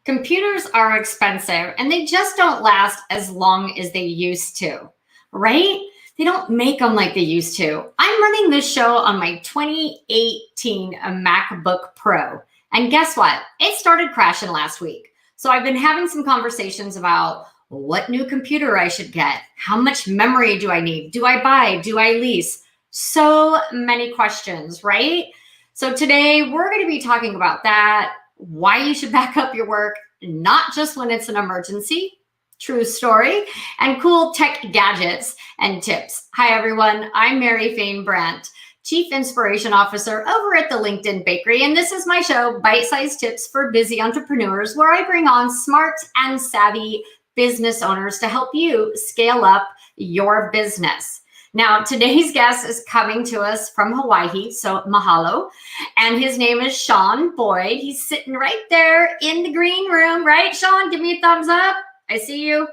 Computers are expensive and they just don't last as long as they used to, right? They don't make them like they used to. I'm running this show on my 2018 MacBook Pro. And guess what? It started crashing last week. So I've been having some conversations about what new computer I should get. How much memory do I need? Do I buy? Do I lease? So many questions, right? So today we're going to be talking about that, why you should back up your work, not just when it's an emergency, true story, and cool tech gadgets and tips. Hi, everyone. I'm Mary Fain Brandt, Chief Inspiration Officer over at the LinkedIn Bakery, and this is my show, Bite-Sized Tips for Busy Entrepreneurs, where I bring on smart and savvy business owners to help you scale up your business. Now, today's guest is coming to us from Hawaii, so mahalo, and his name is Shawn Boyd. He's sitting right there in the green room, right, Shawn? Give me a thumbs up. I see you.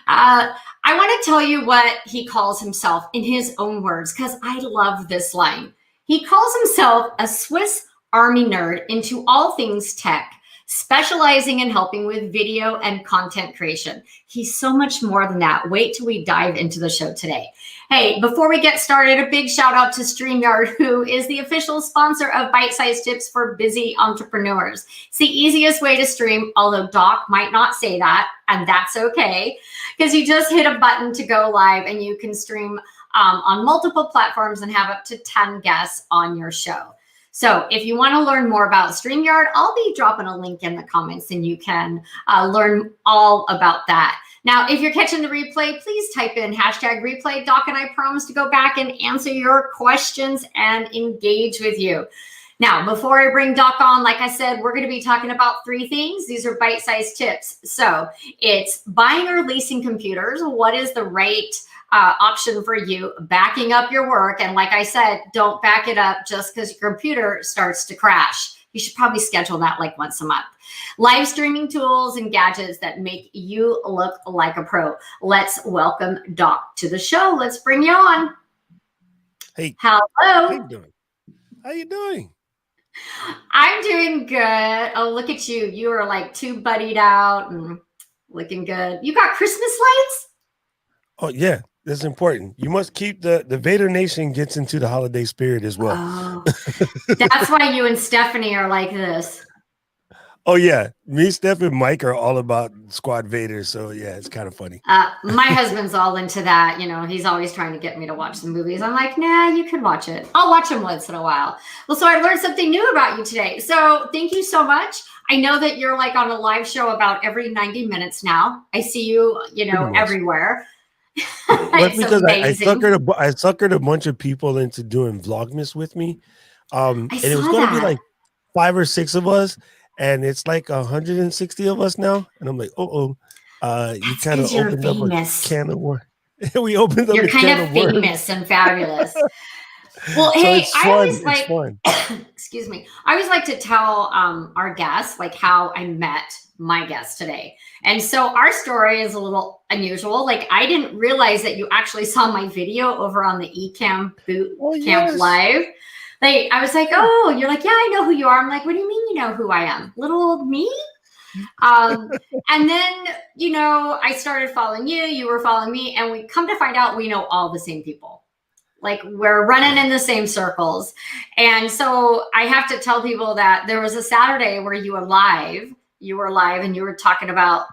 I want to tell you what he calls himself in his own words, because I love this line. He calls himself a Swiss Army nerd into all things tech, specializing in helping with video and content creation. He's so much more than that. Wait till we dive into the show today. Hey, before we get started, a big shout out to StreamYard, who is the official sponsor of Bite-Sized Tips for Busy Entrepreneurs. It's the easiest way to stream, although Doc might not say that, and that's okay, because you just hit a button to go live and you can stream on multiple platforms and have up to 10 guests on your show. So if you want to learn more about StreamYard, I'll be dropping a link in the comments and you can learn all about that. Now, if you're catching the replay, please type in #replay. Doc and I promise to go back and answer your questions and engage with you. Now, before I bring Doc on, like I said, we're going to be talking about 3 things. These are bite-sized tips. So it's buying or leasing computers. What is the right option for you, backing up your work? And like I said, don't back it up just because your computer starts to crash. You should probably schedule that like once a month. Live streaming tools and gadgets that make you look like a pro. Let's welcome Doc to the show. Let's bring you on. Hey. Hello. How you doing? How you doing? I'm doing good. Oh, look at you. You are like too buddied out and looking good. You got Christmas lights? Oh, yeah. That's important. You must keep the Vader Nation gets into the holiday spirit as well. Oh, that's why you and Stephanie are like this. Oh, yeah. Me, Steph, and Mike are all about Squad Vader. So, yeah, it's kind of funny. My husband's all into that. You know, he's always trying to get me to watch the movies. I'm like, nah, you can watch it. I'll watch them once in a while. Well, so I learned something new about you today. So thank you so much. I know that you're like on a live show about every 90 minutes now. I see you, everywhere. That's because I suckered a bunch of people into doing Vlogmas with me. And it was going to be like 5 or 6 of us. And it's like 160 of us now. And I'm like, you kind of opened up a can of worms. We opened up a can of worms. You're kind of famous and fabulous. Well, hey, I always like, excuse me. I always like to tell our guests like how I met my guest today. And so our story is a little unusual. Like I didn't realize that you actually saw my video over on the Ecamm Boot Camp Live. Like I was like, oh, you're like, yeah, I know who you are. I'm like, what do you mean you know who I am? Little old me? And then, I started following you, you were following me, and we come to find out we know all the same people. Like we're running in the same circles. And so I have to tell people that there was a Saturday where you were live and you were talking about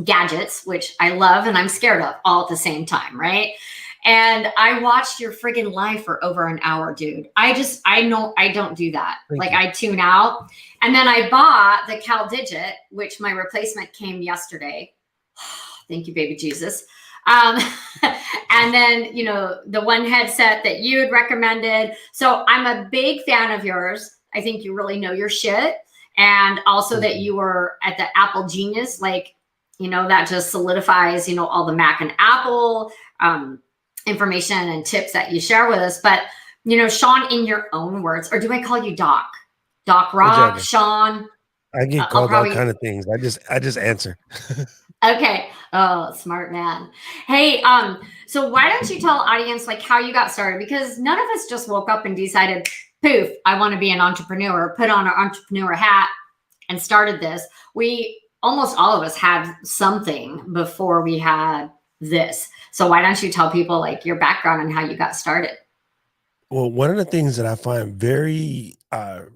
gadgets, which I love and I'm scared of all at the same time, right? And I watched your friggin' live for over an hour, dude. I know I don't do that. I tune out. And then I bought the Cal Digit, which my replacement came yesterday. Thank you, baby Jesus. And then, the one headset that you had recommended. So I'm a big fan of yours. I think you really know your shit. And also that you were at the Apple Genius, that just solidifies, all the Mac and Apple, information and tips that you share with us. But, Shawn, in your own words, or do I call you Doc? Doc Rock, Shawn? I get called all kind of things. I just answer. Okay. Oh, smart man. Hey, so why don't you tell audience how you got started? Because none of us just woke up and decided, poof, I want to be an entrepreneur, put on our entrepreneur hat and started this, we almost all of us had something before we had this. So why don't you tell people like your background and how you got started? Well, one of the things that I find very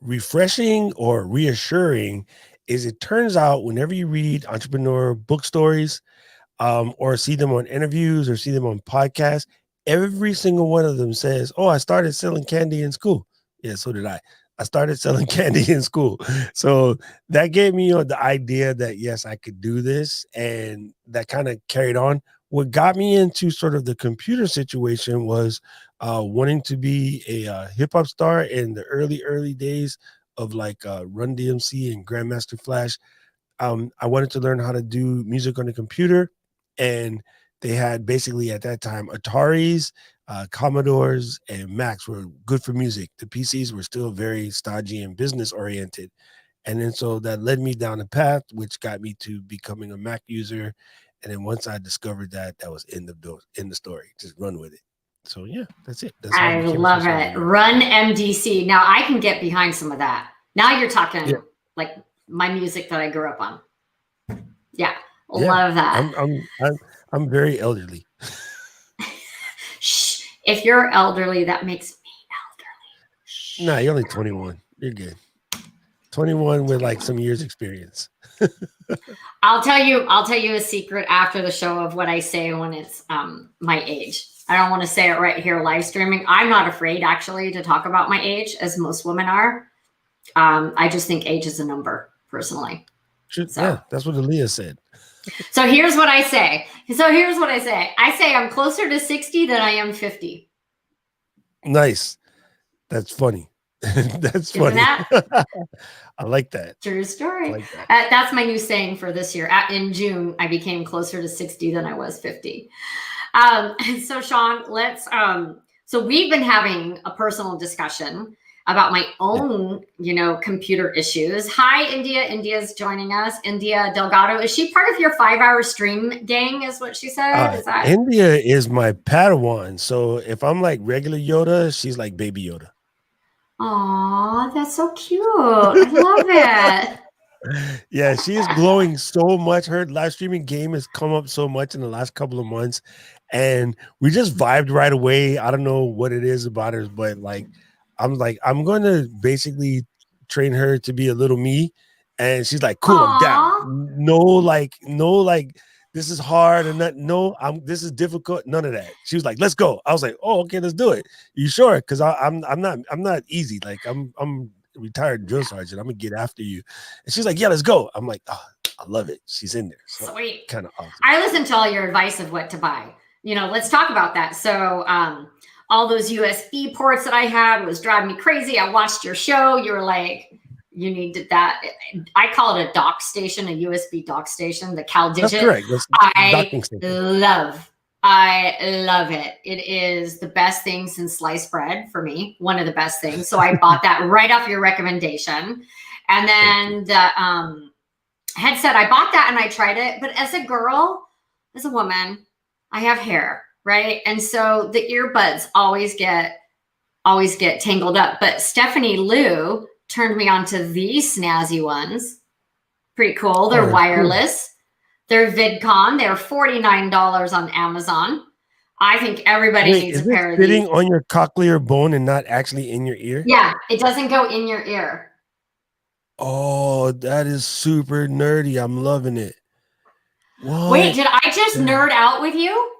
refreshing or reassuring is it turns out whenever you read entrepreneur book stories, or see them on interviews or see them on podcasts, every single one of them says, "Oh, I started selling candy in school." Yeah, so did I. I started selling candy in school. So that gave me the idea that yes, I could do this, and that kind of carried on. What got me into sort of the computer situation was wanting to be a hip hop star in the early days of like Run DMC and Grandmaster Flash. I wanted to learn how to do music on the computer, and they had basically at that time Ataris, Commodores, and Macs were good for music. The PCs were still very stodgy and business oriented. And then so that led me down a path, which got me to becoming a Mac user. And then once I discovered that, that was in the story. Just run with it. So yeah, that's it. That's how I love it. Run MDC. Now I can get behind some of that. Now you're talking like my music that I grew up on. Yeah, love that. I'm very elderly. Shh. If you're elderly, that makes me elderly. Nah, you're only 21. You're good. 21 with like some years experience. I'll tell you a secret after the show of what I say when it's my age. I don't want to say it right here live streaming. I'm not afraid actually to talk about my age, as most women are. I just think age is a number personally. So. Yeah, that's what Aaliyah said. So here's what I say. I say I'm closer to 60 than I am 50. Nice. That's funny. That's funny. I like that. True story. Like that. That's my new saying for this year. In June, I became closer to 60 than I was 50. So Shawn, let's, so we've been having a personal discussion about my own, computer issues. Hi, India. India's joining us. India Delgado. Is she part of your 5-hour stream gang, is what she said? Is that? India is my Padawan. So if I'm like regular Yoda, she's like baby Yoda. Aw, that's so cute. I love it. Yeah, she is glowing so much. Her live streaming game has come up so much in the last couple of months, and we just vibed right away. I don't know what it is about her, but I'm going to basically train her to be a little me, and she's like, cool, I'm down. No, this is hard and this is difficult. None of that. She was like, let's go. I was like, oh, okay, let's do it. You sure? Because I'm not easy. Like I'm retired drill sergeant. I'm gonna get after you. And she's like, yeah, let's go. I'm like, oh, I love it. She's in there. So sweet. Kind of awesome. I listened to all your advice of what to buy. Let's talk about that. So all those USB ports that I had was driving me crazy. I watched your show. You were like, you needed that. I call it a dock station, a USB dock station, the CalDigit. That's correct. I love it. It is the best thing since sliced bread for me. One of the best things. So I bought that right off your recommendation. And then the headset, I bought that and I tried it. But as a girl, as a woman, I have hair, right? And so the earbuds always get tangled up. But Stephanie Liu turned me on to these snazzy ones. Pretty cool. They're wireless. Cool. They're VidCon. They're $49 on Amazon. I think everybody needs a pair of these. Sitting on your cochlear bone and not actually in your ear? Yeah, it doesn't go in your ear. Oh, that is super nerdy. I'm loving it. What? Wait, did I just nerd out with you?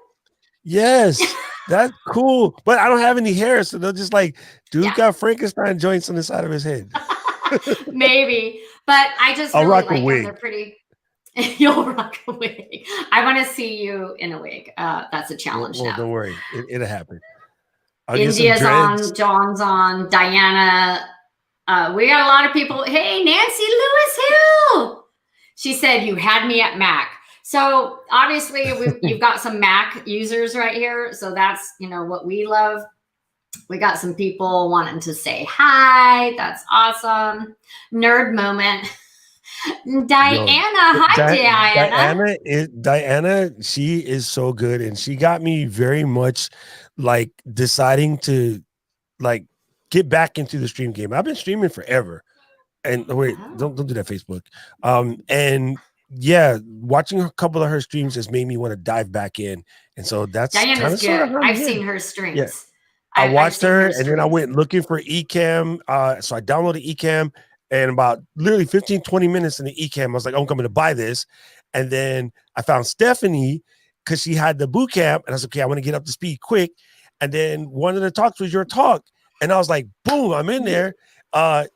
Yes. That's cool. But I don't have any hair, so they'll just like, dude got Frankenstein joints on the side of his head. Maybe. But I just really like them. They're pretty. You'll rock a wig. I want to see you in a wig. That's a challenge now. Don't worry. It'll happen. India's on, John's on, Diana. We got a lot of people. Hey, Nancy Lewis Hill. She said, you had me at Mac. So obviously you've got some Mac users right here. So that's, what we love. We got some people wanting to say hi. That's awesome. Nerd moment. Diana. Hi, Diana. She is so good. And she got me very much like deciding to like get back into the stream game. I've been streaming forever. And wait, don't do that, Facebook. And yeah, watching a couple of her streams just made me want to dive back in. And so that's kind Diana's of sort of good. how I'm I've here. seen her Yeah. streams. I I've watched seen her her and streams. then I went looking for Ecamm. So I downloaded Ecamm, and about literally 15, 20 minutes in the Ecamm, I was like, oh, I'm coming to buy this. And then I found Stephanie because she had the boot camp. And I was like, okay, I want to get up to speed quick. And then one of the talks was your talk. And I was like, boom, I'm in there.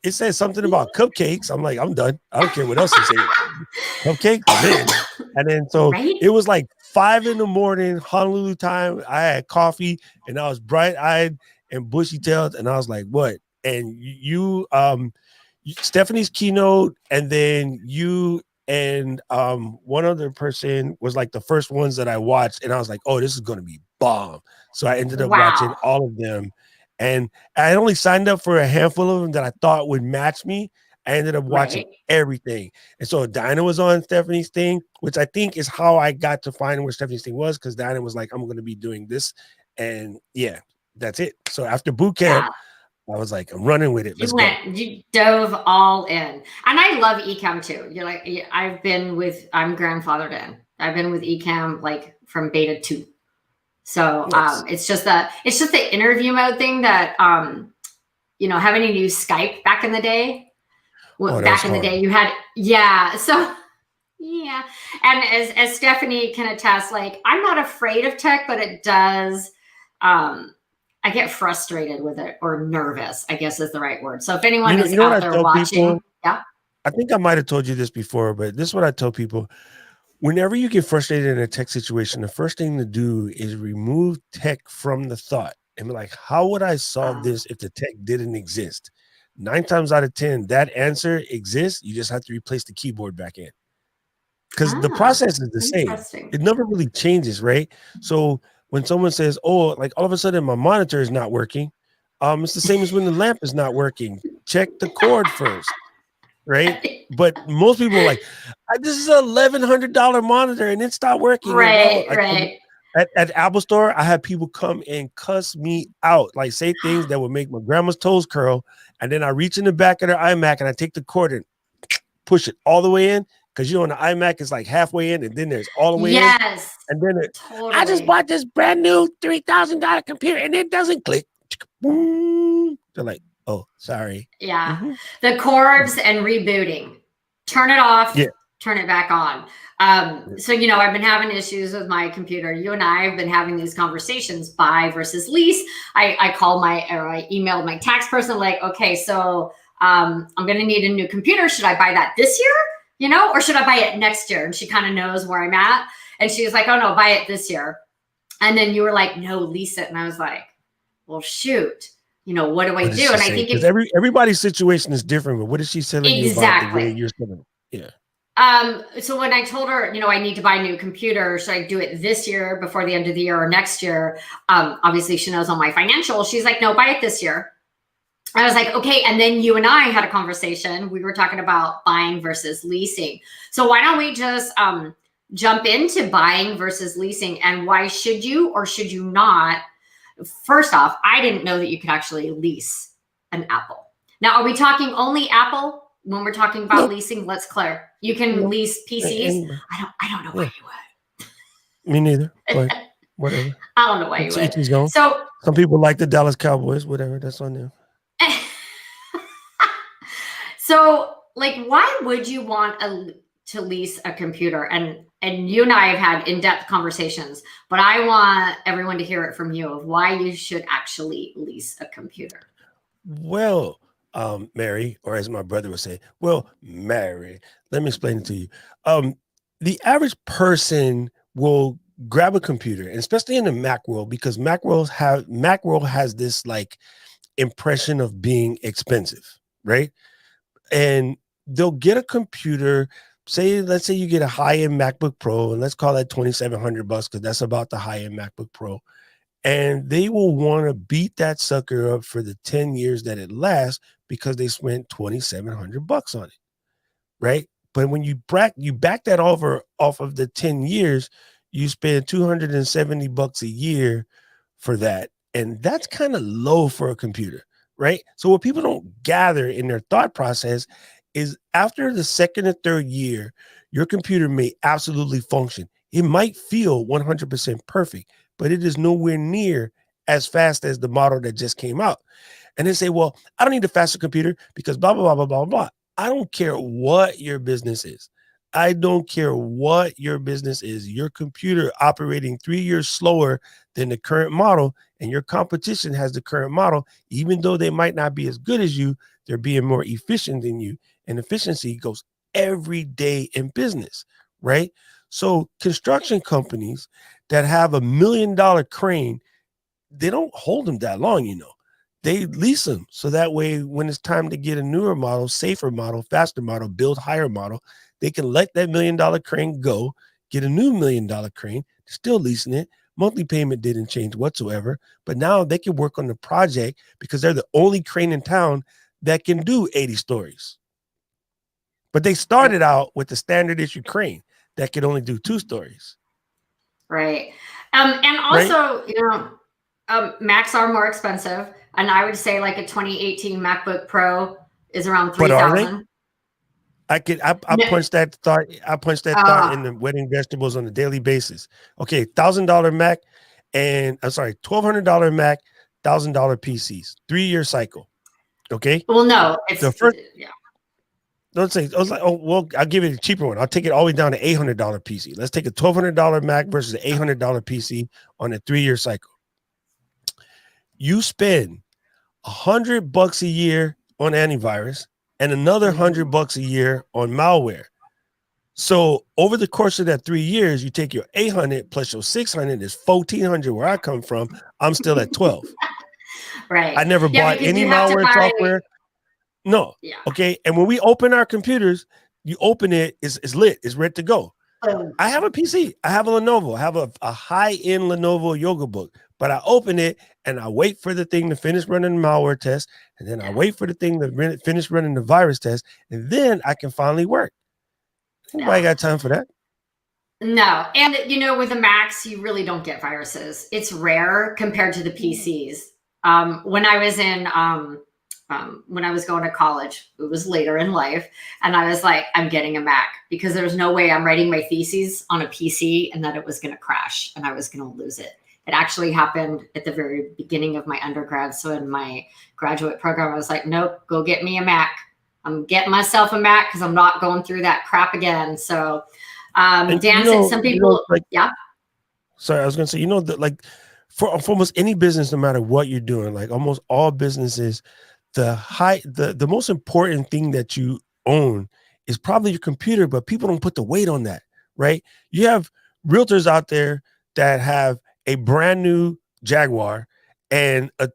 It says something about cupcakes. I'm like, I'm done. I don't care what else you say. Cupcakes, I'm in. And then so it was like 5 a.m, Honolulu time. I had coffee and I was bright-eyed and bushy-tailed, and I was like, what? And you Stephanie's keynote, and then you and one other person was like the first ones that I watched, and I was like, oh, this is going to be bomb. So I ended up watching all of them, and I only signed up for a handful of them that I thought would match me. I ended up watching everything. And so Dinah was on Stephanie's thing, which I think is how I got to find where Stephanie's thing was, because Dinah was like, I'm going to be doing this. And yeah, that's it. So after boot camp, I was like, I'm running with it. Let's go. You dove all in. And I love Ecamm too. You're like, I'm grandfathered in. I've been with Ecamm like from beta 2. So it's just the interview mode thing that having to use Skype back in the day. Back in the day you had so yeah. And as Stephanie can attest, like, I'm not afraid of tech, but it does I get frustrated with it, or nervous, I guess is the right word. So if anyone is out there watching, I think I might have told you this before, but this is what I tell people. Whenever you get frustrated in a tech situation, the first thing to do is remove tech from the thought and be like, how would I solve this if the tech didn't exist? 9 times out of 10, that answer exists. You just have to replace the keyboard back in, because the process is the same. It never really changes, right? So when someone says, oh, like all of a sudden my monitor is not working, it's the same as when the lamp is not working. Check the cord first, right? But most people are like, this is an $1,100 monitor and it stopped working. Right. At Apple Store, I had people come and cuss me out, like say things that would make my grandma's toes curl. And then I reach in the back of their iMac and I take the cord and push it all the way in. Because on the iMac it's like halfway in, and then there's all the way in. And then I just bought this brand new $3,000 computer and it doesn't click. Boom. They're like, oh, sorry. Yeah. The cords and rebooting. Turn it off, turn it back on. So, I've been having issues with my computer. You and I have been having these conversations, buy versus lease. I emailed my tax person, like, okay, so I'm going to need a new computer. Should I buy that this year? Or should I buy it next year? And she kind of knows where I'm at. And she was like, oh no, buy it this year. And then you were like, no, lease it. And I was like, well, shoot, what do I do? And I think everybody's situation is different. But what is she telling you about the way you're selling? Yeah. So when I told her, I need to buy a new computer, should I do it this year before the end of the year or next year? Obviously she knows all my financials. She's like, no, buy it this year. I was like, okay. And then you and I had a conversation. We were talking about buying versus leasing. So why don't we just jump into buying versus leasing, and why should you or should you not? First off, I didn't know that you could actually lease an Apple. Now, are we talking only Apple when we're talking about leasing? Let's clear. You can lease PCs. I don't know why you would. Me neither. But whatever. I don't know why you would. So some people like the Dallas Cowboys. Whatever. That's on them. So, like, why would you want to lease a computer? And you and I have had in-depth conversations, but I want everyone to hear it from you of why you should actually lease a computer. Well, Mary, or as my brother would say, Mary, let me explain it to you. The average person will grab a computer, and especially in the Mac world, because Mac world has this like impression of being expensive, right? And they'll get a computer. Let's say you get a high-end MacBook Pro, and let's call that $2,700 because that's about the high-end MacBook Pro. And they will want to beat that sucker up for the 10 years that it lasts because they spent $2,700 on it, right? But when you back that off of the 10 years, you spend $270 a year for that, and that's kind of low for a computer, right? So what people don't gather in their thought process is after the second or third year, your computer may absolutely function. It might feel 100% perfect, but it is nowhere near as fast as the model that just came out. And they say, well, I don't need a faster computer because blah, blah, blah, blah, blah, blah. I don't care what your business is. I don't care what your business is. Your computer operating 3 years slower than the current model, and your competition has the current model, even though they might not be as good as you, they're being more efficient than you. And efficiency goes every day in business, right? So construction companies that have $1 million crane, they don't hold them that long, you know. They lease them. So that way, when it's time to get a newer model, safer model, faster model, build higher model, they can let that $1 million crane go, get a new $1 million crane, still leasing it. Monthly payment didn't change whatsoever, but now they can work on the project because they're the only crane in town that can do 80 stories. But they started out with the standard issue crane that could only do 2 stories. Right. And also, right? You know, Macs are more expensive. And I would say like a 2018 MacBook Pro is around $3,000. I punch that thought. I punch that thought in the wedding vegetables on a daily basis. Okay, $1,000 Mac, and I'm sorry, $1,200 Mac, $1,000 PCs, 3-year cycle. Okay. Well, no, it's the first. Yeah. Don't say. I was like, oh well, I'll give it a cheaper one. I'll take it all the way down to $800 PC. Let's take a $1,200 Mac versus an $800 PC on a 3-year cycle. You spend $100 a year on antivirus and another $100 a year on malware. So over the course of that 3 years, you take your 800 plus your 600 is 1,400. Where I come from, I'm still at 12. Right. I never bought any malware software. No. Yeah. Okay. And when we open our computers, you open it, it's lit, it's ready to go. I have a PC. I have a Lenovo. I have a high-end Lenovo Yoga book, but I open it and I wait for the thing to finish running the malware test, and then I wait for the thing to finish running the virus test, and then I can finally work. Nobody got time for that. No. And, you know, with the Macs, you really don't get viruses. It's rare compared to the PCs. When I was when I was going to college, it was later in life, and I was like, I'm getting a Mac because there's no way I'm writing my theses on a PC and that it was going to crash and I was going to lose it. It actually happened at the very beginning of my undergrad. So in my graduate program, I was like, nope, go get me a Mac. I'm getting myself a Mac because I'm not going through that crap again. So Dan said some people, yeah. Sorry, I was going to say, you know, that like for almost any business, no matter what you're doing, like almost all businesses, the most important thing that you own is probably your computer, but people don't put the weight on that, right? You have realtors out there that have a brand new Jaguar and a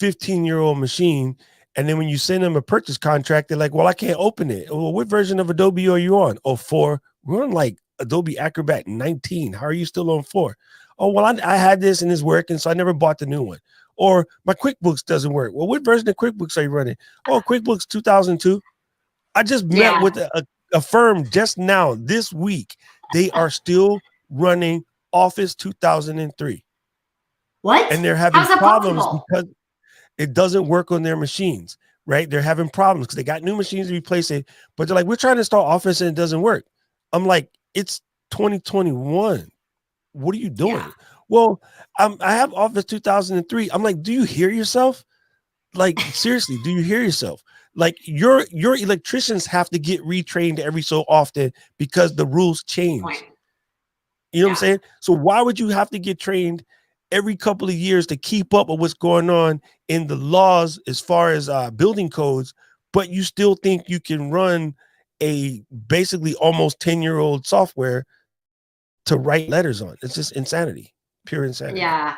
15-year-old machine, and then when you send them a purchase contract, they're like, well, I can't open it. Well, what version of Adobe are you on? Oh, 4. We're on like Adobe Acrobat 19. How are you still on 4? Oh, well, I had this and it's working, so I never bought the new one. Or my QuickBooks doesn't work. Well, what version of QuickBooks are you running? Oh, QuickBooks 2002. I just met with a firm just now this week. They are still running Office 2003. What? And they're having problems because it doesn't work on their machines, right? They're having problems because they got new machines to replace it. But they're like, we're trying to install Office and it doesn't work. I'm like, it's 2021. What are you doing? Yeah. Well, I have Office 2003. I'm like, do you hear yourself? Like, seriously, do you hear yourself? Like your electricians have to get retrained every so often because the rules change. You know what I'm saying? So why would you have to get trained every couple of years to keep up with what's going on in the laws as far as building codes, but you still think you can run a basically almost 10-year-old software to write letters on? It's just insanity. Pure insanity. Yeah.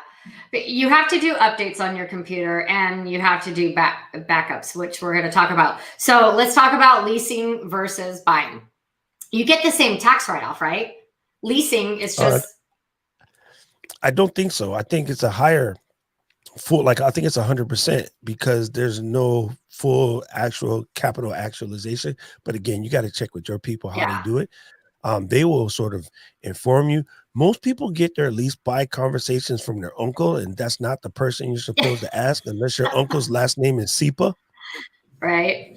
But you have to do updates on your computer and you have to do backups, which we're going to talk about. So let's talk about leasing versus buying. You get the same tax write-off, right? Leasing is just... I don't think so. I think it's a higher full, like I think it's 100% because there's no full actual capital actualization. But again, you got to check with your people how they do it. They will sort of inform you. Most people get their lease buy conversations from their uncle, and that's not the person you're supposed to ask unless your uncle's last name is SIPA. Right.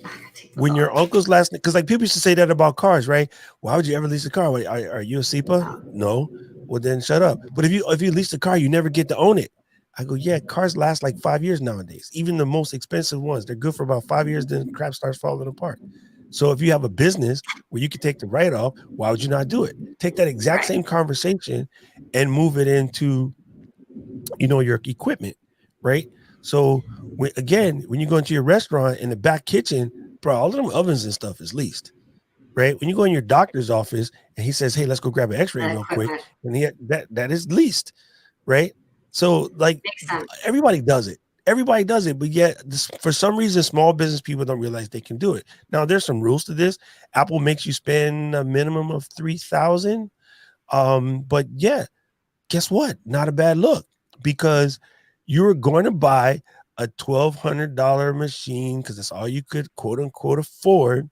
When your uncle's last name, because like people used to say that about cars, right? Why would you ever lease a car? Are you a SEPA? No. Well, then shut up. But if you lease a car, you never get to own it. I go, yeah, cars last like 5 years nowadays. Even the most expensive ones, they're good for about 5 years, then crap starts falling apart. So if you have a business where you can take the write-off, why would you not do it? Take that exact same conversation and move it into, your equipment, right? So when you go into your restaurant in the back kitchen, bro, all of them ovens and stuff is leased, right? When you go in your doctor's office and he says, hey, let's go grab an x-ray real quick, and that is leased, right? So like everybody does it. Everybody does it, but yet for some reason, small business people don't realize they can do it. Now, there's some rules to this. Apple makes you spend a minimum of $3,000. But yeah, guess what? Not a bad look, because you're going to buy a $1,200 machine because that's all you could quote unquote afford.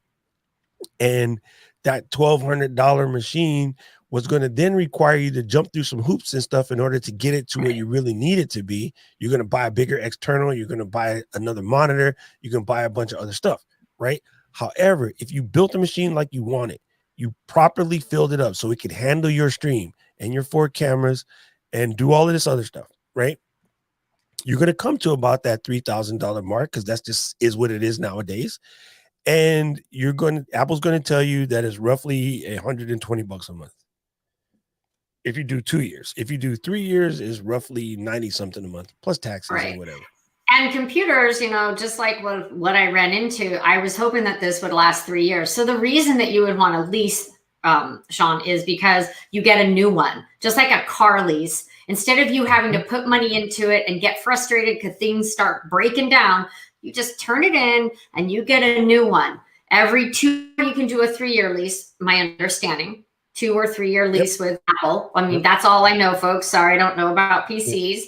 And that $1,200 machine was going to then require you to jump through some hoops and stuff in order to get it to where you really need it to be. You're going to buy a bigger external. You're going to buy another monitor. You can buy a bunch of other stuff, right? However, if you built a machine like you wanted, you properly filled it up so it could handle your stream and your 4 cameras and do all of this other stuff, right? You're going to come to about that $3,000 mark, because that's just is what it is nowadays. And Apple's going to tell you that is roughly $120 a month. If you do 2 years, if you do 3 years, is roughly 90 something a month plus taxes and whatever. And computers, just like what I ran into, I was hoping that this would last 3 years. So the reason that you would want to lease, Shawn, is because you get a new one, just like a car lease. Instead of you having to put money into it and get frustrated because things start breaking down, you just turn it in and you get a new one. Every 2, you can do a 3-year lease, my understanding. 2 or 3 year lease with Apple. I mean, that's all I know, folks. Sorry, I don't know about PCs.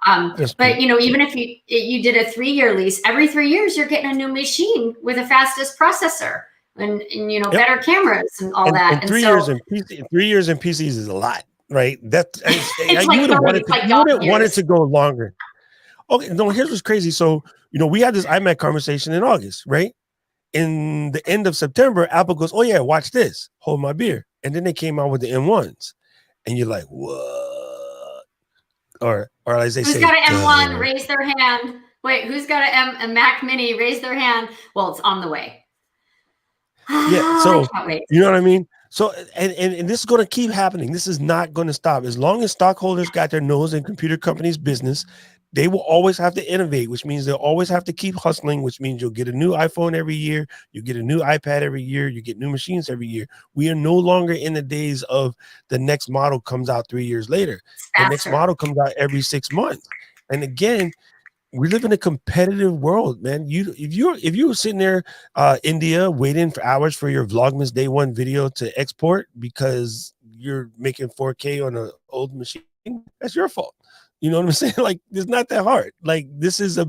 But even if you did a 3-year lease, every 3 years you're getting a new machine with the fastest processor and better cameras and all that. And 3 years in PC, 3 years in PCs is a lot, right? That's you would have wanted to go longer. Okay, no, here's what's crazy. So we had this iMac conversation in August, right? In the end of September, Apple goes, oh yeah, watch this, hold my beer. And then they came out with the M1s. And you're like, what? Or as they say, who's got an M1? Raise their hand. Wait, who's got a Mac Mini? Raise their hand. Well, it's on the way. Yeah, so you know what I mean? So and this is going to keep happening. This is not going to stop. As long as stockholders got their nose in computer companies' business, they will always have to innovate, which means they'll always have to keep hustling, which means you'll get a new iPhone every year. You get a new iPad every year. You get new machines every year. We are no longer in the days of the next model comes out 3 years later. The next model comes out every 6 months. And again, we live in a competitive world, man. If you were sitting there, India, waiting for hours for your Vlogmas Day 1 video to export because you're making 4K on an old machine, that's your fault. You know what I'm saying? Like, it's not that hard. Like, this is a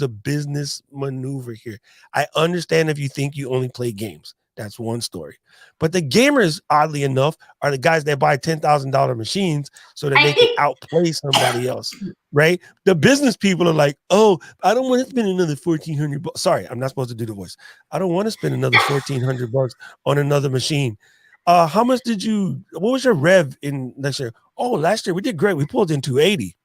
business maneuver here. I understand if you think you only play games. That's one story. But the gamers, oddly enough, are the guys that buy $10,000 machines so that they can outplay somebody else, right? The business people are like, oh, I don't want to spend another $1,400. Sorry, I'm not supposed to do the voice. I don't want to spend another $1,400 on another machine. How much what was your rev in last year? Oh, last year we did great. We pulled in 280.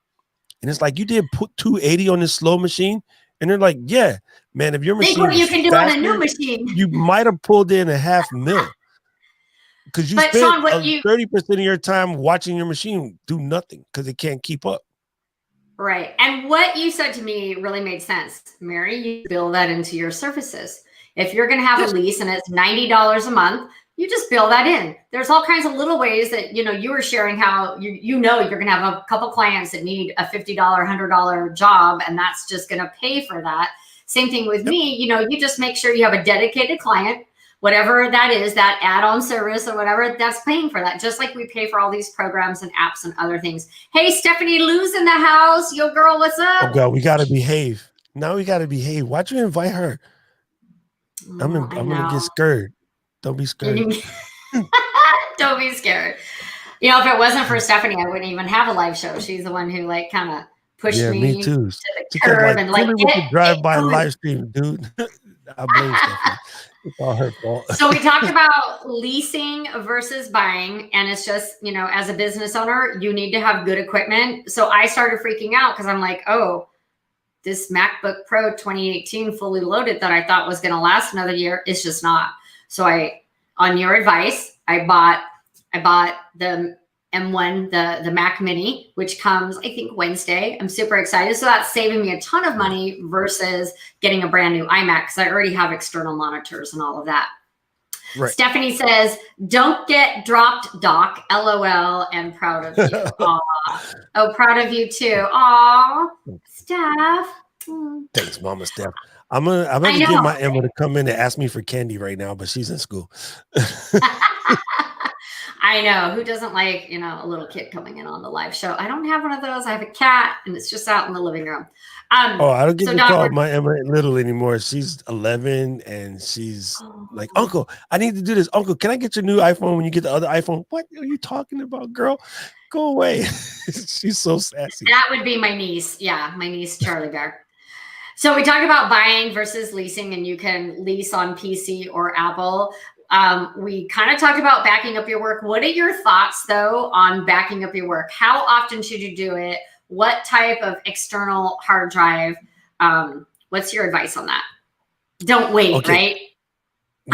And it's like, you did put 280 on this slow machine? And they're like, yeah, man, if your machine what you can do faster, on a new machine, you might have pulled in $500,000 because you spent Shawn, 30% of your time watching your machine do nothing because it can't keep up. Right. And what you said to me really made sense, Mary. You build that into your services. If you're going to have a lease and it's $90 a month, you just build that in. There's all kinds of little ways that, you were sharing how you're going to have a couple clients that need a $50, $100 job, and that's just going to pay for that. Same thing with me. You just make sure you have a dedicated client, whatever that is, that add-on service or whatever, that's paying for that. Just like we pay for all these programs and apps and other things. Hey, Stephanie Lou's in the house. Yo, girl, what's up? Oh, God, we got to behave. Now we got to behave. Why'd you invite her? I'm going to get scared. Don't be scared. Don't be scared. If it wasn't for Stephanie, I wouldn't even have a live show. She's the one who kind of pushed me too. to the curb and with the drive-by live stream, dude. I blame Stephanie. It's all her fault. So we talked about leasing versus buying, and it's just, you know, as a business owner, you need to have good equipment. So I started freaking out because I'm like, oh, this MacBook Pro 2018 fully loaded that I thought was going to last another year is just not. So on your advice, I bought the M1, the Mac Mini, which comes, I think, Wednesday. I'm super excited. So that's saving me a ton of money versus getting a brand new iMac because I already have external monitors and all of that. Right. Stephanie says, don't get dropped, Doc. LOL, and proud of you. Aw. Oh, proud of you too. Aw, Steph. Thanks, Mama Steph. I'm gonna get my Emma to come in and ask me for candy right now, but she's in school. I know. Who doesn't like, you know, a little kid coming in on the live show? I don't have one of those. I have a cat and it's just out in the living room. I don't get to call my Emma little anymore. She's 11 and she's like, Uncle, I need to do this. Uncle, can I get your new iPhone when you get the other iPhone? What are you talking about, girl? Go away. She's so sassy. That would be my niece. Yeah, my niece, Charlie Bear. So we talked about buying versus leasing, and you can lease on PC or Apple. We kind of talked about backing up your work. What are your thoughts, though, on backing up your work? How often should you do it? What type of external hard drive? What's your advice on that? Don't wait, right?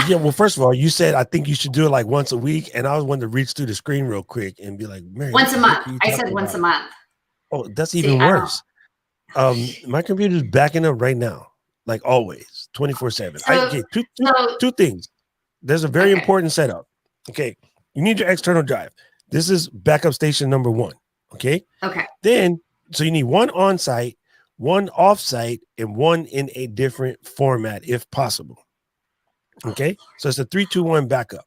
Yeah, well, first of all, you said I think you should do it like once a week, and I was wanting to reach through the screen real quick and be like, Mary, once a month. I said once a month. Oh, that's even worse. My computer's backing up right now, like always, 24/7. Two things. There's a very important setup. Okay, you need your external drive. This is backup station number 1. Okay. Then, so you need one on site, one off site, and one in a different format, if possible. Okay, so it's a 3-2-1 backup.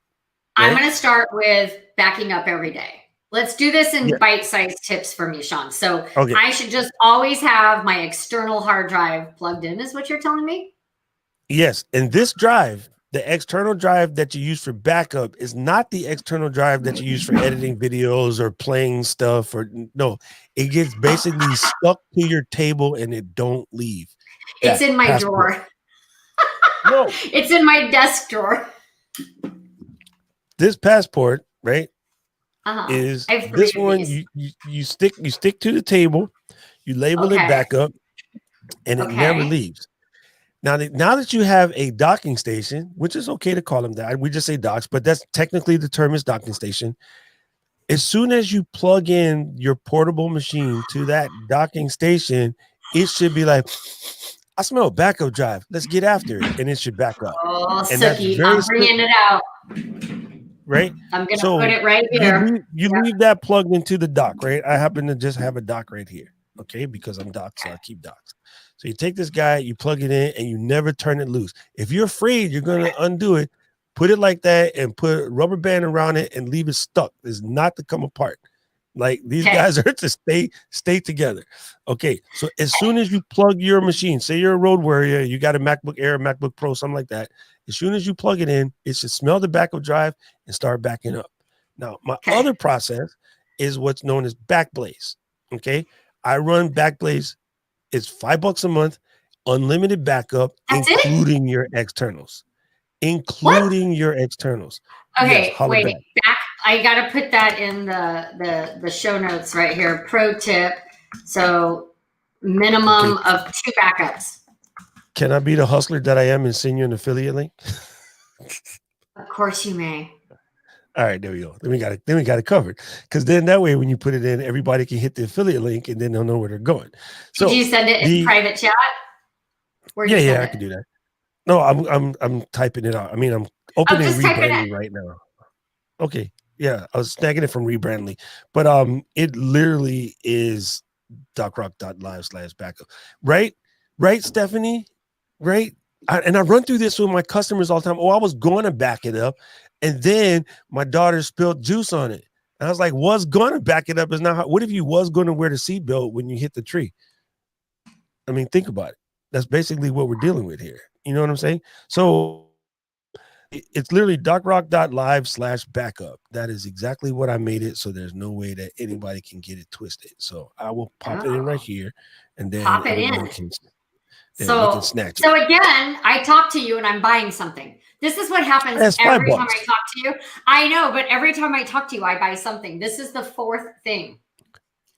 Right? I'm going to start with backing up every day. Let's do this in bite-sized tips for me, Shawn. So I should just always have my external hard drive plugged in, is what you're telling me? Yes, and this drive, the external drive that you use for backup, is not the external drive that you use for editing videos or playing stuff. Or no, it gets basically stuck to your table and it don't leave. It's in my drawer. No, it's in my desk drawer. This passport, right, is this one. You stick to the table, you label it backup, and it never leaves. Now that you have a docking station, which is okay to call them that, we just say docks, but that's technically the term is docking station. As soon as you plug in your portable machine to that docking station, it should be like, I smell a backup drive. Let's get after it, and it should back up. Oh, and Suki, I'm bringing it out. Right? I'm going to put it right here. You leave that plugged into the dock, right? I happen to just have a dock right here, okay? Because I'm docked, so I keep docks. So you take this guy, you plug it in, and you never turn it loose. If you're afraid you're going to undo it, put it like that and put a rubber band around it and leave it stuck. It's not to come apart. Like these guys are to stay together. Okay, so as soon as you plug your machine, say you're a road warrior, you got a MacBook Air, MacBook Pro, something like that. As soon as you plug it in, it should smell the backup drive and start backing up. Now, my other process is what's known as Backblaze. Okay, I run Backblaze. It's $5 a month, unlimited backup, including your externals. Your externals. Okay, wait. I gotta put that in the show notes right here. Pro tip. So minimum of 2 backups. Can I be the hustler that I am and send you an affiliate link? Of course you may. All right, there we go. Then we got it covered. Because then that way, when you put it in, everybody can hit the affiliate link and then they'll know where they're going. So did you send it in private chat? Yeah, I can do that. No, I'm typing it out. I mean, I'm opening Rebrandly right now. Okay. Yeah, I was snagging it from Rebrandly. But it literally is docrock.live/backup. Right, Stephanie? Right? And I run through this with my customers all the time. Oh, I was going to back it up. And then my daughter spilled juice on it. And I was like, was going to back it up is not how. What if you was going to wear the seatbelt when you hit the tree? I mean, think about it. That's basically what we're dealing with here. You know what I'm saying? So it's literally docrock.live/backup. That is exactly what I made it. So there's no way that anybody can get it twisted. So I will pop it in right here. And then pop it in. then we can snatch it. So again, I talk to you and I'm buying something. This is what happens every time I talk to you. I know, but every time I talk to you, I buy something. This is the fourth thing.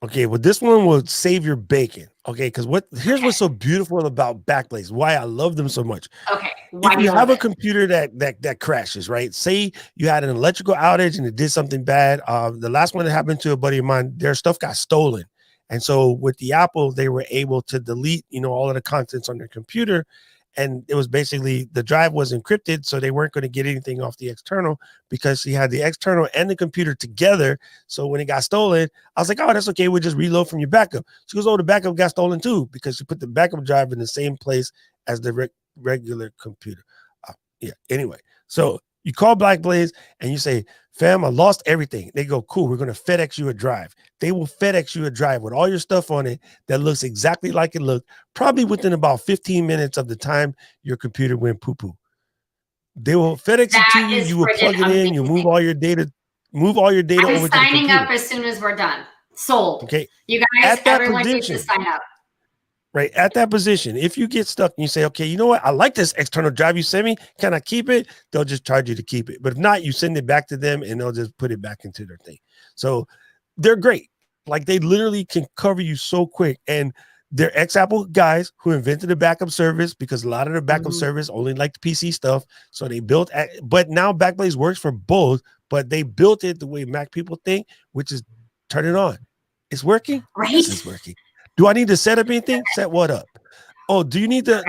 Okay, well, this one will save your bacon. Okay, because here's what's so beautiful about Backblaze, why I love them so much. Okay, if you have a computer that crashes, right? Say you had an electrical outage and it did something bad. The last one that happened to a buddy of mine, their stuff got stolen. And so with the Apple, they were able to delete, all of the contents on their computer. And it was basically the drive was encrypted, so they weren't going to get anything off the external because she had the external and the computer together. So when it got stolen, I was like, oh, that's okay. We'll just reload from your backup. She goes, oh, the backup got stolen too because she put the backup drive in the same place as the regular computer. Anyway, so you call Backblaze and you say, fam, I lost everything. They go, cool, we're going to FedEx you a drive. They will FedEx you a drive with all your stuff on it that looks exactly like it looked, probably within about 15 minutes of the time your computer went poo-poo. They will FedEx it to you. You will plug it in. You move all your data. Over to the computer. I'm signing up as soon as we're done. Sold. Okay. You guys, everyone needs to sign up. Right at that position, if you get stuck and you say, okay, you know what? I like this external drive you sent me. Can I keep it? They'll just charge you to keep it. But if not, you send it back to them and they'll just put it back into their thing. So they're great. Like they literally can cover you so quick. And they're ex-Apple guys who invented a backup service because a lot of the backup service only like the PC stuff. So they built, but now Backblaze works for both, but they built it the way Mac people think, which is turn it on. It's working. Right. Yes, it's working. Do I need to set up anything? Set what up? Oh, do you need to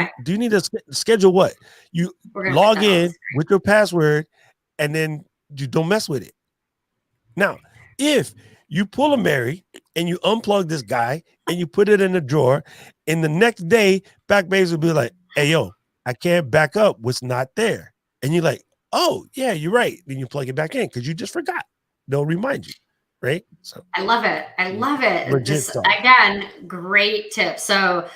schedule what? You log in with your password and then you don't mess with it. Now, if you pull a Mary and you unplug this guy and you put it in a drawer, and the next day Backblaze will be like, hey, yo, I can't back up what's not there. And you're like, oh, yeah, you're right. Then you plug it back in because you just forgot. They'll remind you. Right. So I love it. I love it. Just, again, great tip. So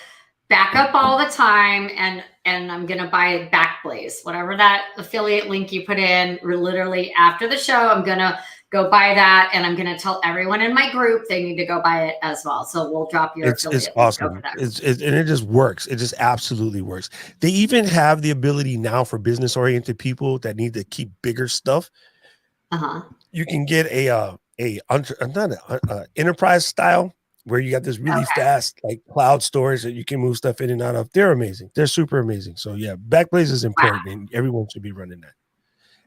back up all the time and I'm going to buy Backblaze, whatever that affiliate link you put in literally after the show. I'm going to go buy that. And I'm going to tell everyone in my group they need to go buy it as well. So we'll drop your affiliate. It's awesome. And it just works. It just absolutely works. They even have the ability now for business oriented people that need to keep bigger stuff. You can get a enterprise style where you got this really fast like cloud storage that you can move stuff in and out of. They're amazing. They're super amazing. So yeah, Backblaze is important and everyone should be running that.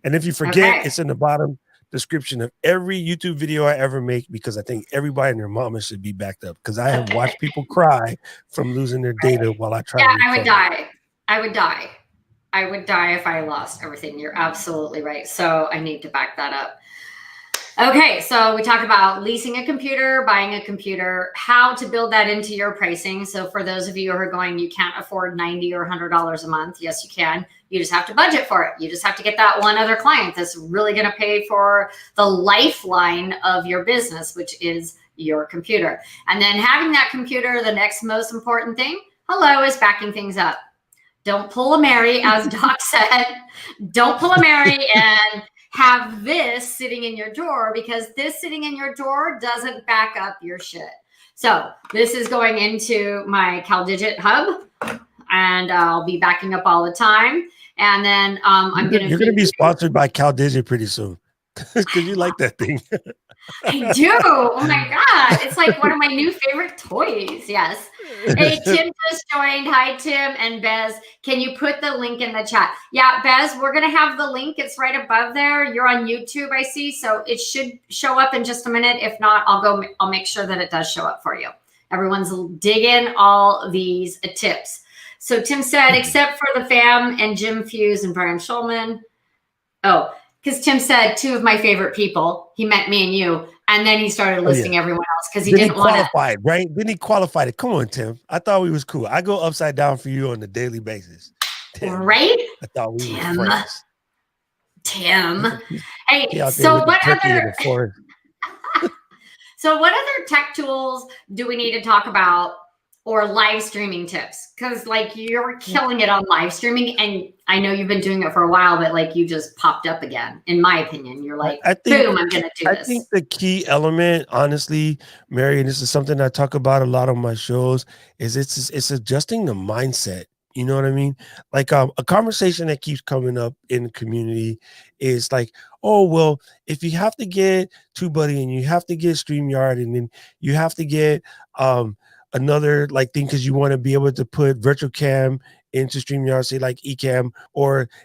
And if you forget, it's in the bottom description of every YouTube video I ever make because I think everybody and their mama should be backed up because I have watched people cry from losing their data while I try. Yeah, I would die. I would die if I lost everything. You're absolutely right. So I need to back that up. Okay, so we talked about leasing a computer, buying a computer, how to build that into your pricing. So for those of you who are going, you can't afford $90 or $100 a month. Yes, you can. You just have to budget for it. You just have to get that one other client that's really going to pay for the lifeline of your business, which is your computer. And then having that computer, the next most important thing, is backing things up. Don't pull a Mary, as Doc said. Don't pull a Mary and have this sitting in your drawer because this sitting in your drawer doesn't back up your shit. So this is going into my CalDigit hub and I'll be backing up all the time. And then you're going to be sponsored by CalDigit pretty soon because you like that thing. I do. Oh my God. It's like one of my new favorite toys. Yes. Hey, Tim just joined. Hi, Tim and Bez. Can you put the link in the chat? Yeah, Bez, we're going to have the link. It's right above there. You're on YouTube, I see. So it should show up in just a minute. If not, I'll make sure that it does show up for you. Everyone's digging all these tips. So Tim said, except for the fam and Jim Fuse and Brian Schulman. Oh, because Tim said 2 of my favorite people. He met me and you, and then he started listing everyone else because he didn't want to. Qualified, right? Then he qualified it. Come on, Tim. I thought we was cool. I go upside down for you on a daily basis. Tim, right? I thought we were friends. Tim. Hey, so what other? So what other tech tools do we need to talk about? Or live streaming tips, because like you're killing it on live streaming, and I know you've been doing it for a while, but like you just popped up again. In my opinion, you're like, boom, I'm gonna do this. I think the key element, honestly, Mary, and this is something I talk about a lot on my shows, is it's adjusting the mindset You know what I mean? Like a conversation that keeps coming up in the community is like, oh, well, if you have to get TubeBuddy and you have to get StreamYard and then you have to get another like thing because you want to be able to put virtual cam into StreamYard, say like Ecamm,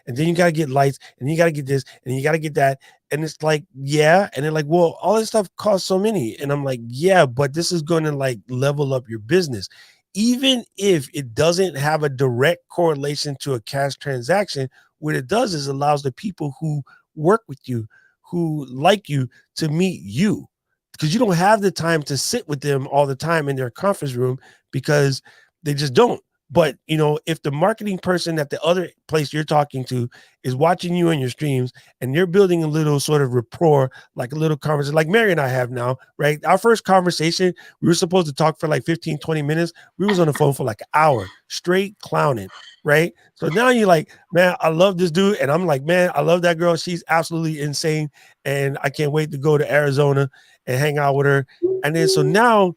and then you got to get lights and you got to get this and you got to get that. And it's like, yeah. And they're like, well, all this stuff costs so many. And I'm like, yeah, but this is going to like level up your business. Even if it doesn't have a direct correlation to a cash transaction, what it does is allows the people who work with you, who like you, to meet you, because you don't have the time to sit with them all the time in their conference room because they just don't. But, you know, if the marketing person at the other place you're talking to is watching you in your streams and you're building a little sort of rapport, like a little conversation, like Mary and I have now, right? Our first conversation, we were supposed to talk for like 15, 20 minutes. We was on the phone for like an hour straight clowning, right? So now you're like, man, I love this dude. And I'm like, man, I love that girl. She's absolutely insane. And I can't wait to go to Arizona and hang out with her. And then so now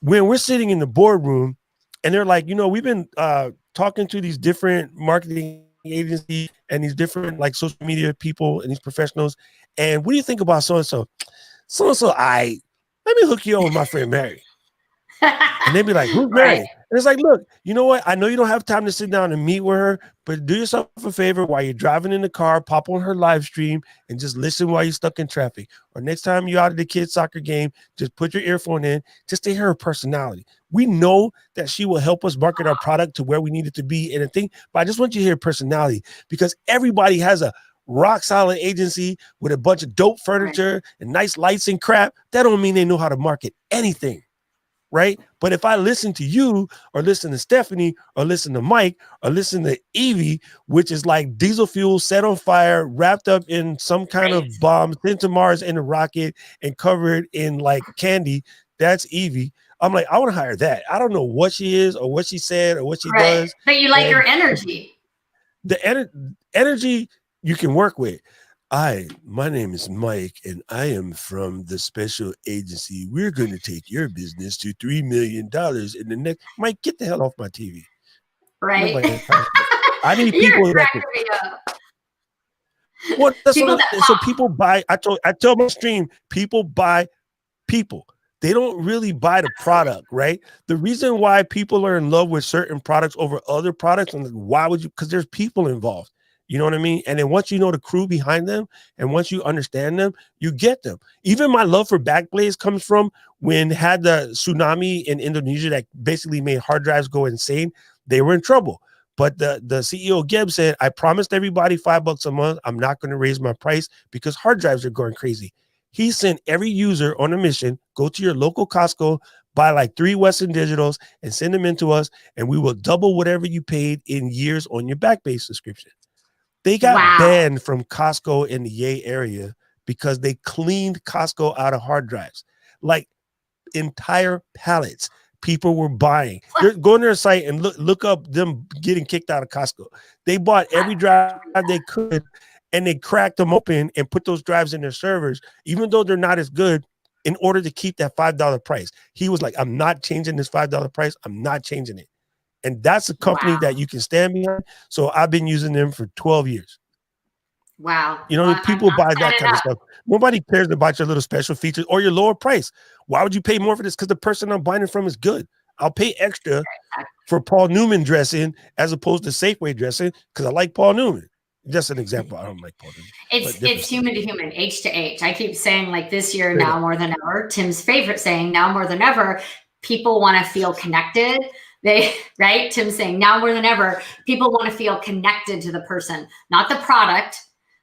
when we're sitting in the boardroom, and they're like, you know, we've been talking to these different marketing agencies and these different like social media people and these professionals. And what do you think about so-and-so? So-and-so, let me hook you up with my friend Mary. And they'd be like, who's Mary? Right. And it's like, look, you know what? I know you don't have time to sit down and meet with her, but do yourself a favor while you're driving in the car, pop on her live stream and just listen while you're stuck in traffic. Or next time you're out at the kids' soccer game, just put your earphone in just to hear her personality. We know that she will help us market our product to where we need it to be and a thing, but I just want you to hear personality because everybody has a rock solid agency with a bunch of dope furniture and nice lights and crap. That don't mean they know how to market anything. Right. But if I listen to you or listen to Stephanie or listen to Mike or listen to Evie, which is like diesel fuel set on fire, wrapped up in some kind of bomb, sent to Mars in a rocket and covered in like candy, that's Evie. I'm like, I want to hire that. I don't know what she is or what she said or what she does. But you like her energy. The energy you can work with. My name is Mike, and I am from the special agency. We're going to take your business to $3 million in the next. Mike, get the hell off my TV. Right. I need people that can. Well, that's what. So people buy. I tell my stream, people buy people. They don't really buy the product, right? The reason why people are in love with certain products over other products, and why would you? Because there's people involved. You know what I mean? And then once you know the crew behind them and once you understand them, you get them. Even my love for Backblaze comes from when had the tsunami in Indonesia that basically made hard drives go insane. They were in trouble. But the CEO Geb said, I promised everybody $5 a month. I'm not going to raise my price because hard drives are going crazy. He sent every user on a mission, go to your local Costco, buy like 3 Western Digitals and send them into us. And we will double whatever you paid in years on your Backblaze subscription. They got banned from Costco in the Yay area because they cleaned Costco out of hard drives, like entire pallets. People were buying. They're going to their site and look up them getting kicked out of Costco. They bought every drive they could, and they cracked them open and put those drives in their servers, even though they're not as good, in order to keep that $5 price. He was like, I'm not changing this $5 price. I'm not changing it. And that's a company that you can stand behind. So I've been using them for 12 years. Wow. You know, people buy that kind of stuff. Nobody cares about your little special features or your lower price. Why would you pay more for this? Because the person I'm buying it from is good. I'll pay extra for Paul Newman dressing as opposed to Safeway dressing because I like Paul Newman. Just an example. I don't like Paul Newman. It's human to human, H to H. I keep saying like this year, now more than ever, Tim's favorite saying, now more than ever, people want to feel connected. Right? Tim's saying now more than ever, people want to feel connected to the person, not the product,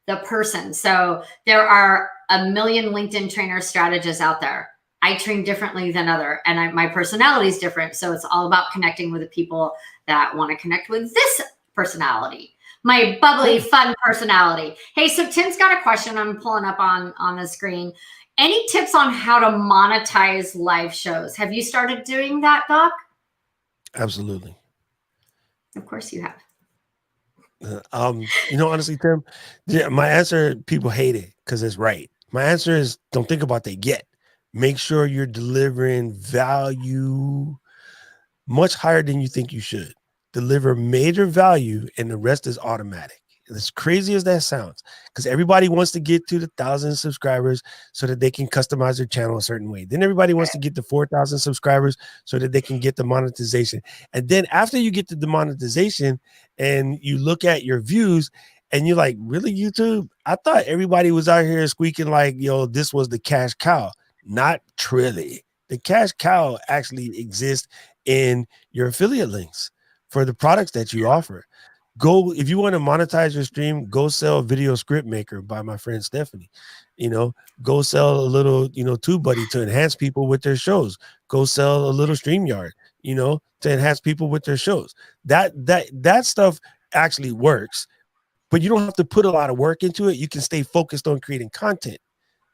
the person. So there are a million LinkedIn trainer strategists out there. I train differently than other, and my personality is different. So it's all about connecting with the people that want to connect with this personality, my bubbly, fun personality. Hey, so Tim's got a question I'm pulling up on the screen. Any tips on how to monetize live shows? Have you started doing that, Doc? Absolutely. Of course you have. You know, honestly, Tim, my answer, people hate it because it's right. My answer is don't think about that yet. Make sure you're delivering value much higher than you think you should. deliver major value, and the rest is automatic. And as crazy as that sounds, because everybody wants to get to the 1,000 subscribers so that they can customize their channel a certain way. Then everybody wants to get to 4,000 subscribers so that they can get the monetization. And then after you get to the monetization and you look at your views and you're like, really, YouTube? I thought everybody was out here squeaking like, yo, this was the cash cow. Not truly. The cash cow actually exists in your affiliate links for the products that you offer. Go, if you want to monetize your stream, go sell Video Script Maker by my friend Stephanie. Go sell a little, TubeBuddy to enhance people with their shows. Go sell a little StreamYard, to enhance people with their shows. That stuff actually works, but you don't have to put a lot of work into it. You can stay focused on creating content,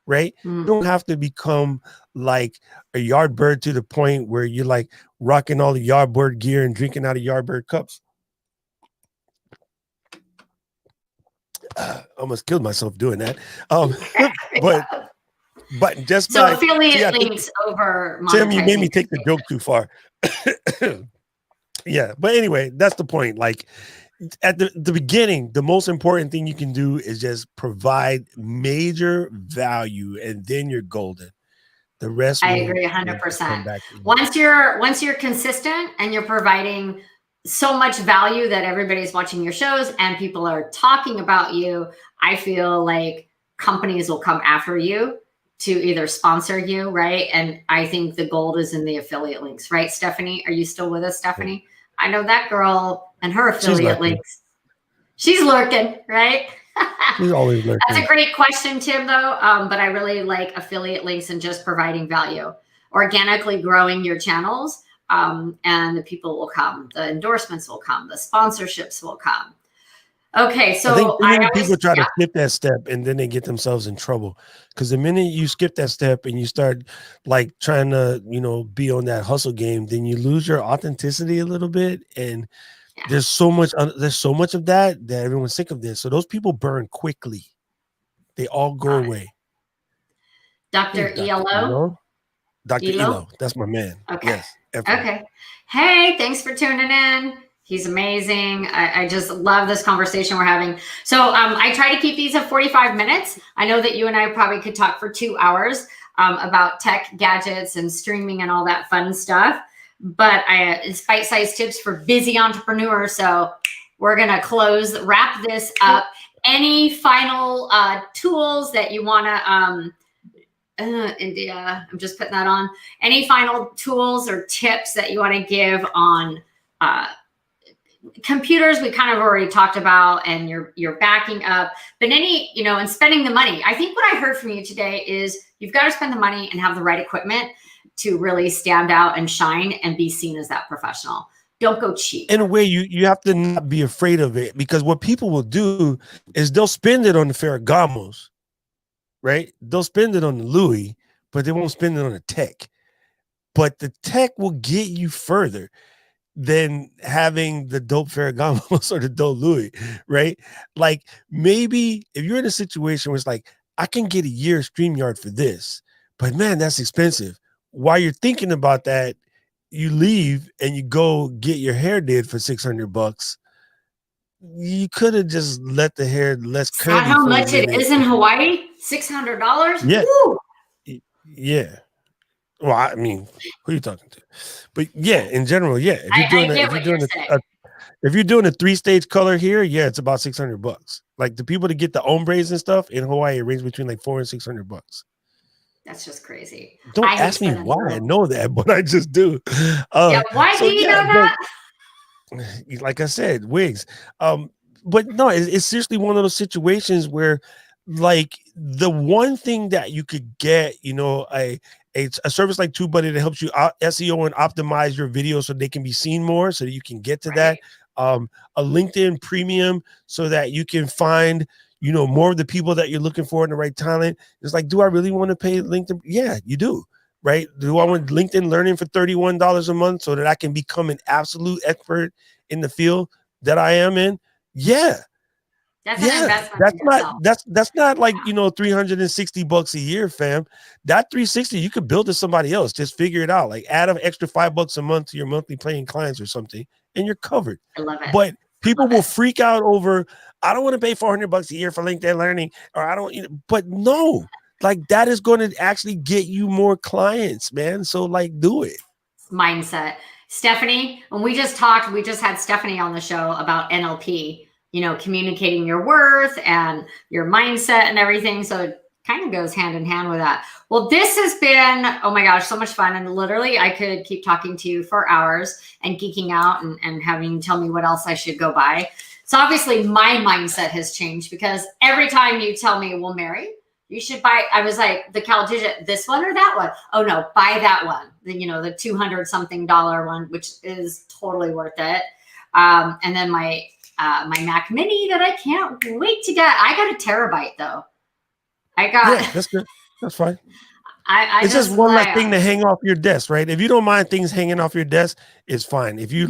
right? You don't have to become like a Yardbird to the point where you're like rocking all the Yardbird gear and drinking out of Yardbird cups. I almost killed myself doing that. But just so affiliate links over monetizing. Tim, you made me take the joke too far. Yeah, but anyway, that's the point. Like at the beginning, the most important thing you can do is just provide major value, and then you're golden. The rest, I agree 100%. Once you're consistent and you're providing so much value that everybody's watching your shows and people are talking about you, I feel like companies will come after you to either sponsor you, right? And I think the gold is in the affiliate links, right, Stephanie? Are you still with us, Stephanie? I know that girl and her affiliate links. She's lurking, right? She's always lurking. That's a great question, Tim, though. But I really like affiliate links and just providing value, organically growing your channels. And the people will come, the endorsements will come, the sponsorships will come. Okay, so I think people try to skip that step and then they get themselves in trouble, because the minute you skip that step and you start like trying to, be on that hustle game, then you lose your authenticity a little bit. And there's so much of that everyone's sick of this. So those people burn quickly. They all go away. Dr. ELO? Dr. ELO, that's my man. Okay. Yes. Okay. Hey, thanks for tuning in. He's amazing. I just love this conversation we're having. So I try to keep these at 45 minutes. I know that you and I probably could talk for 2 hours about tech, gadgets, and streaming and all that fun stuff. But it's bite-sized tips for busy entrepreneurs. So we're going to wrap this up. Any final tools that you want to India, I'm just putting that on. Any final tools or tips that you want to give on computers? We kind of already talked about, and you're backing up, but and spending the money. I think what I heard from you today is you've got to spend the money and have the right equipment to really stand out and shine and be seen as that professional. Don't go cheap. In a way, you have to not be afraid of it, because what people will do is they'll spend it on the Ferragamos. Right? They'll spend it on the Louis, but they won't spend it on the tech. But the tech will get you further than having the dope Ferragamos or the dope Louis, right? Like maybe if you're in a situation where it's like, I can get a year StreamYard for this, but man, that's expensive. While you're thinking about that, you leave and you go get your hair did for $600. You could have just let the hair less curly. Not how much it is in Hawaii? $600? Yeah. Woo! Yeah. Well, I mean, who are you talking to? But yeah, in general, yeah. If you're doing a 3-stage color here, yeah, it's about $600. Like the people to get the ombres and stuff in Hawaii, it ranges between like $400 and $600. That's just crazy. Don't ask me why I know that, but I just do. Why do you know that? Like I said, wigs. But no, it's seriously one of those situations where, like, the one thing that you could get, a service like TubeBuddy that helps you SEO and optimize your videos so they can be seen more, so that you can get to that. A LinkedIn Premium so that you can find, more of the people that you're looking for in the right talent. It's like, do I really want to pay LinkedIn? Yeah, you do. Right? Do I want LinkedIn Learning for $31 a month so that I can become an absolute expert in the field that I am in? Yeah. That's an investment. That's not like, $360 a year, fam. That $360 you could build to somebody else. Just figure it out. Like add an extra $5 a month to your monthly paying clients or something, and you're covered. I love it. But people will freak out over, I don't want to pay $400 a year for LinkedIn Learning, or I don't, but no, like that is going to actually get you more clients, man. So like, do it. Mindset. Stephanie, when we just had Stephanie on the show about NLP, communicating your worth and your mindset and everything. So it kind of goes hand in hand with that. Well, this has been, oh my gosh, so much fun. And literally I could keep talking to you for hours and geeking out and having you tell me what else I should go buy. So obviously my mindset has changed, because every time you tell me, well, Mary, you should buy, I was like, the Cal Digit, this one or that one? Oh no, buy that one. The $200 something one, which is totally worth it. And then my Mac Mini that I can't wait to get. I got a terabyte though. Yeah, that's good. That's fine. It's just one less thing to hang off your desk, right? If you don't mind things hanging off your desk, it's fine. If you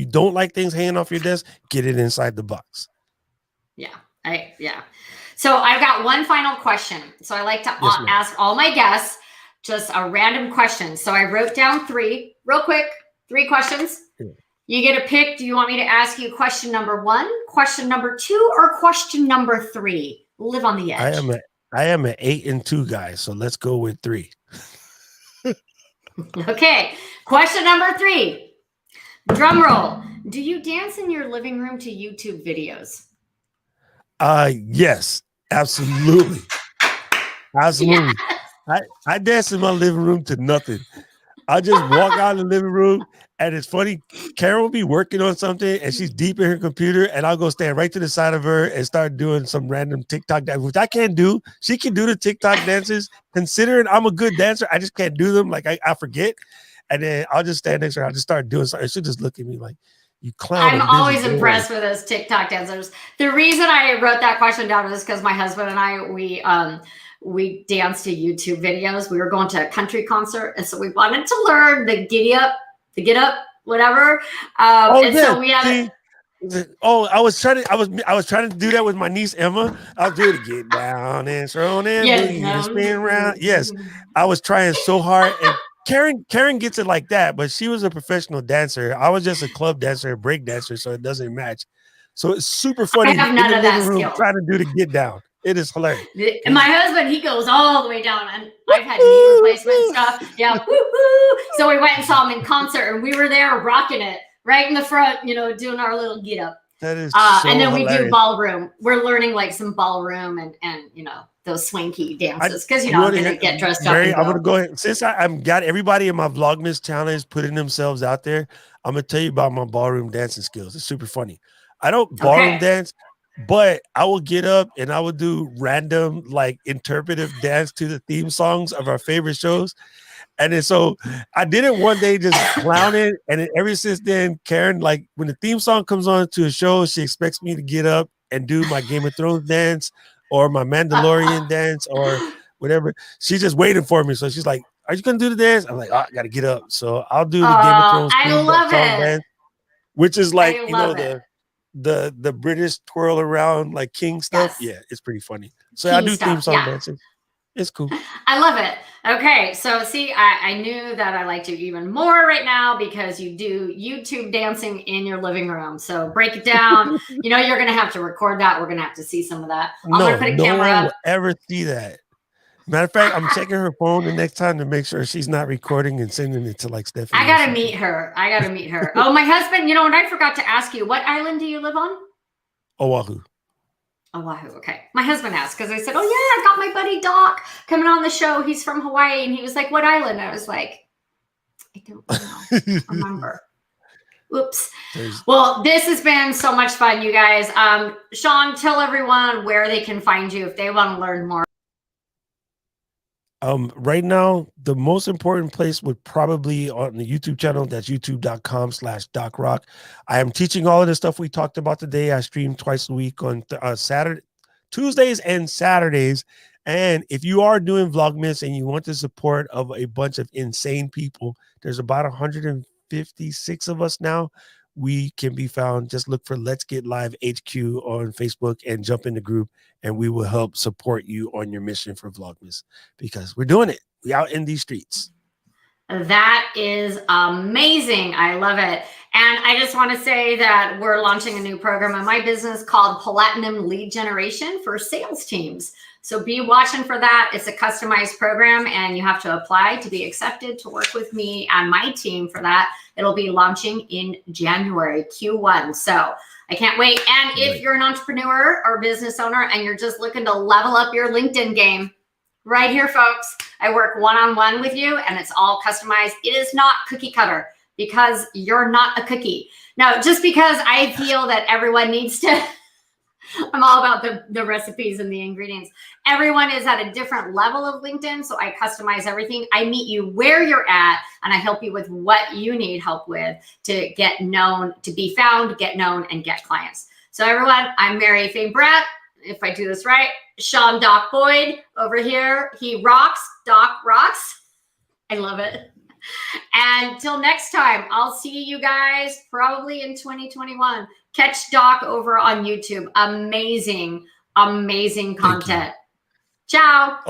don't like things hanging off your desk, get it inside the box. Yeah. So I've got one final question. So I like to ask all my guests just a random question. So I wrote down 3 real quick, 3 questions. Yeah. You get to pick. Do you want me to ask you question number 1, question number 2, or question number 3? Live on the edge. I am an 8 and 2 guy. So let's go with 3. Okay. Question number 3. Drum roll. Do you dance in your living room to YouTube videos? Yes, absolutely. Absolutely. Yes. I dance in my living room to nothing. I just walk out of the living room, and it's funny. Karen will be working on something, and she's deep in her computer, and I'll go stand right to the side of her and start doing some random TikTok dance, which I can't do. She can do the TikTok dances. Considering I'm a good dancer, I just can't do them. Like I forget, and then I'll just stand next to her. I'll just start doing something. She'll just look at me like, you clown. I'm always impressed with those TikTok dancers. The reason I wrote that question down is because my husband and I, we danced to YouTube videos. We were going to a country concert, and so we wanted to learn the get up, whatever. So we had. I was trying to do that with my niece Emma. I'll do it. Get down and throw and spin around. Yes, I was trying so hard. And Karen gets it like that, but she was a professional dancer. I was just a club dancer, a break dancer, so it doesn't match. So it's super funny. I have none of that skill. Trying to do the get down. It is hilarious. And my husband, he goes all the way down, and I've had knee replacement stuff. Yeah, woo-hoo. So we went and saw him in concert, and we were there rocking it right in the front, doing our little get up. That is and then hilarious. We do ballroom. We're learning like some ballroom and those swanky dances, because I'm gonna get dressed up. I'm gonna go ahead, since I've got everybody in my Vlogmas challenge putting themselves out there. I'm gonna tell you about my ballroom dancing skills. It's super funny. I don't ballroom dance, but I will get up and I will do random like interpretive dance to the theme songs of our favorite shows. And then so I did it one day just clowning, and then ever since then, Karen, like when the theme song comes on to a show, she expects me to get up and do my Game of Thrones dance or my Mandalorian dance or whatever. She's just waiting for me. So she's like, "Are you gonna do the dance?" I'm like, "Oh, I gotta get up." So I'll do the Game of Thrones song dance, which is like the British twirl around like king stuff. Yes. Yeah, it's pretty funny. So I do theme song dancing. It's cool. I love it. Okay, so see, I knew that I liked you even more right now because you do YouTube dancing in your living room. So break it down. You're going to have to record that. We're going to have to see some of that. I'm going to put a camera one up. Will ever see that. Matter of fact, I'm checking her phone the next time to make sure she's not recording and sending it to like Stephanie. I got to meet her. Oh, my husband, and I forgot to ask you, what island do you live on? Oahu. Oahu. Okay. My husband asked because I said, "Oh yeah, I got my buddy Doc coming on the show. He's from Hawaii." And he was like, "What island?" I was like, "I don't remember." Oops. Well, this has been so much fun, you guys. Shawn, tell everyone where they can find you if they want to learn more. Right now, the most important place would probably on the YouTube channel. That's youtube.com/DocRock. I am teaching all of the stuff we talked about today. I stream twice a week on Tuesdays and Saturdays. And if you are doing Vlogmas and you want the support of a bunch of insane people, there's about 156 of us now. We can be found. Just look for Let's Get Live HQ on Facebook and jump in the group, and we will help support you on your mission for Vlogmas because we're doing it. We out in these streets. That is amazing. I love it. And I just want to say that we're launching a new program in my business called Platinum Lead Generation for sales teams. So be watching for that. It's a customized program and you have to apply to be accepted to work with me and my team for that. It'll be launching in January, Q1. So I can't wait. And if you're an entrepreneur or business owner and you're just looking to level up your LinkedIn game, right here, folks, I work one-on-one with you and it's all customized. It is not cookie cutter because you're not a cookie. Now, just because I feel that everyone needs to, I'm all about the recipes and the ingredients. Everyone is at a different level of LinkedIn, so I customize everything. I meet you where you're at, and I help you with what you need help with to get known, to be found, get known, and get clients. So everyone, I'm Mary Faye Brett. If I do this right, Shawn Doc Boyd over here. He rocks. Doc rocks. I love it. And until next time, I'll see you guys probably in 2021. Catch Doc over on YouTube. Amazing, amazing content. Ciao.